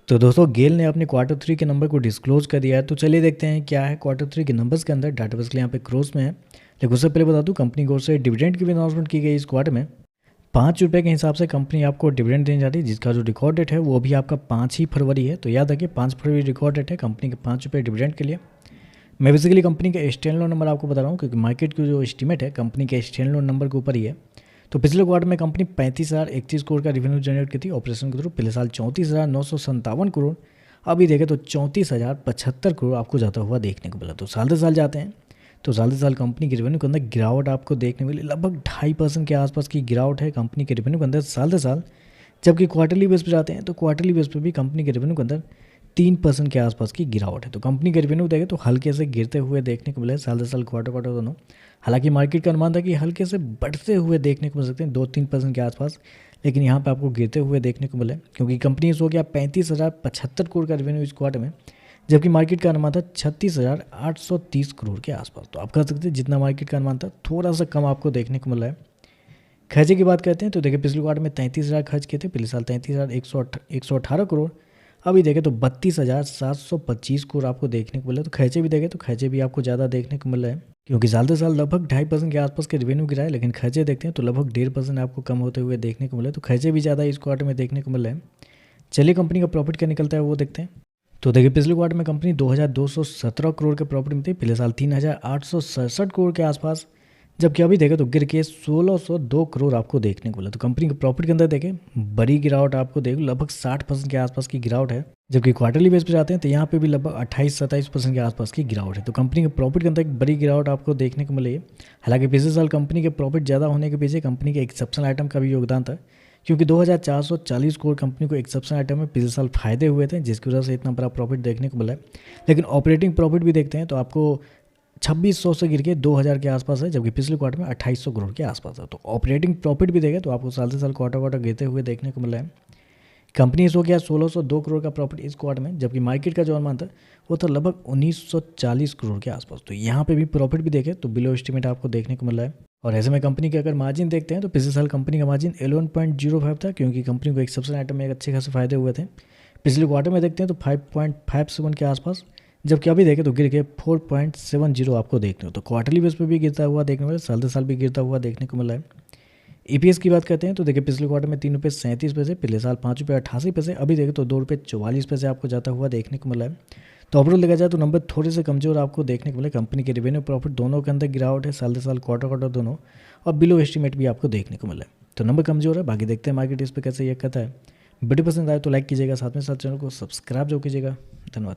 तो दोस्तों गेल ने अपने क्वार्टर 3 के नंबर को डिस्क्लोज कर दिया है। तो चलिए देखते हैं क्या है क्वार्टर 3 के नंबर्स के अंदर। डाटा बेस के लिए यहाँ पे क्रोस में है, लेकिन उससे पहले बता दूँ कंपनी की ओर से डिविडेंड की भी अनाउंसमेंट की गई इस क्वार्टर में। 5 रुपये के हिसाब से कंपनी आपको डिविडेंड देने जा रही है, जिसका जो रिकॉर्ड डेट है वो भी आपका 5 ही फरवरी है। तो याद रखिए 5 फरवरी रिकॉर्ड डेट है कंपनी के 5 रुपये डिविडेंड के लिए। मैं बेसिकली कंपनी के स्टैंड लोन नंबर आपको बता रहा हूँ, क्योंकि मार्केट की जो एस्टीमेट है कंपनी के स्टैंड लोन नंबर के ऊपर ही है। तो पिछले क्वार्टर में कंपनी 35,031 करोड़ का रेवेन्यू जनरेट की थी ऑपरेशन के थ्रू। पिछले साल 34,957 करोड़, अभी देखें तो 34,075 करोड़ आपको जाता हुआ देखने को मिला। तो साल से साल जाते हैं तो साल से साल कंपनी के रेवेन्यू के अंदर गिरावट आपको देखने मिली। लगभग 2.5% के आसपास की गिरावट है कंपनी के रेवेन्यू के अंदर साल से साल। जबकि क्वार्टरली बेस पर जाते हैं तो क्वार्टरली बेस पर भी कंपनी के रेवेन्यू के अंदर 3% के आसपास की गिरावट है। तो कंपनी के रेवेन्यू देखें तो हल्के से गिरते हुए देखने को मिले साल से साल, क्वार्टर क्वार्टर दोनों। हालांकि मार्केट का अनुमान था कि हल्के से बढ़ते हुए देखने को मिल सकते हैं 2-3% के आसपास, लेकिन यहाँ पे आपको गिरते हुए देखने को मिले, क्योंकि कंपनी हो गया 35,075 करोड़ का रेवेन्यू इस क्वार्टर में, जबकि मार्केट का अनुमान था 36,830 करोड़ के आसपास। तो आप कह सकते हैं जितना मार्केट का अनुमान था थोड़ा सा कम आपको देखने को मिला है। खर्चे की बात करते हैं तो देखिए पिछले क्वार्टर में 33,000 खर्च किए थे, पिछले साल 33,118 करोड़, अभी देखें तो 32,725 करोड़ आपको देखने को मिला। तो खर्चे भी देखें तो खर्चे भी आपको ज़्यादा देखने को मिल रहा है, क्योंकि साल से साल लगभग 2.5% के आसपास के रेवेन्यू गिरा है, लेकिन खर्चे देखते हैं तो लगभग 1.5% आपको कम होते हुए देखने को मिला। तो खर्चे भी ज़्यादा इस क्वार्टर में देखने को मिल रहा है। चलिए कंपनी का प्रॉफिट क्या निकलता है वो देखते हैं। तो देखिए पिछले क्वार्टर में कंपनी 2,217 करोड़ के प्रॉफिट में थी, पिछले साल 3,867 करोड़ के आसपास, जबकि अभी देखें तो गिर के 1,602 करोड़ आपको देखने को मिला। तो कंपनी के प्रॉफिट के अंदर देखें बड़ी गिरावट आपको देख लगभग 60% के आसपास की गिरावट है। जबकि क्वार्टरली बेस पे जाते हैं तो यहाँ पे भी लगभग 28-27% के आसपास की गिरावट है। तो कंपनी के प्रॉफिट के अंदर एक बड़ी गिरावट आपको देखने को मिली है। हालांकि पिछले साल कंपनी के प्रॉफिट ज़्यादा होने के पीछे कंपनी के एक्सेप्शनल आइटम का भी योगदान था, क्योंकि 2,440 करोड़ कंपनी को एक्सेप्शनल आइटम में पिछले साल फायदे हुए थे, जिसकी वजह से इतना बड़ा प्रॉफिट देखने को मिला है। लेकिन ऑपरेटिंग प्रॉफिट भी देखते हैं तो आपको 2,600 से गिर के 2,000 के आसपास है, जबकि पिछले क्वार्टर में 2,800 करोड़ के आसपास है। तो ऑपरेटिंग प्रॉफिट भी देखें तो आपको साल से साल क्वार्टर क्वार्टर गिरते हुए देखने को मिला है। कंपनी हो गया 1,602 करोड़ का प्रॉफिट इस क्वार्टर में, जबकि मार्केट का जो अनुमान था वो था लगभग 1,940 करोड़ के आसपास। तो यहाँ पे भी प्रॉफिट भी देखें तो बिलो एस्टिमेट आपको देखने को मिल रहा है। और ऐसे में कंपनी के अगर मार्जिन देखते हैं तो पिछले साल कंपनी का मार्जिन 11.05 था, क्योंकि कंपनी को एक्सेप्शनल आइटम में एक अच्छे खासे फायदे हुए थे। पिछले क्वार्टर में देखते हैं तो 5.57 के आसपास, जबकि अभी देखें तो गिर के 4.70 आपको देखने को। तो क्वार्टरली बेस पर भी गिरता हुआ देखने को मिला, साल से साल भी गिरता हुआ देखने को मिला है। ईपीएस की बात करते हैं तो देखिए पिछले क्वार्टर में 3.37 रुपये, पिछले साल 5.88 रुपये, अभी देखें तो 2.44 रुपये आपको जाता हुआ देखने को मिला है। तो ओवरऑल देखा जाए तो नंबर थोड़े से कमजोर आपको देखने को मिले। कंपनी के रेवेन्यू प्रॉफिट दोनों के अंदर गिरावट है साल से साल, क्वार्टर क्वार्टर दोनों, और बिलो एस्टिमेट भी आपको देखने को मिला है। तो नंबर कमजोर है, बाकी देखते हैं मार्केट इस पर कैसे ये कहता है। वीडियो पसंद आए तो लाइक कीजिएगा, साथ में साथ चैनल को सब्सक्राइब जो कीजिएगा। धन्यवाद।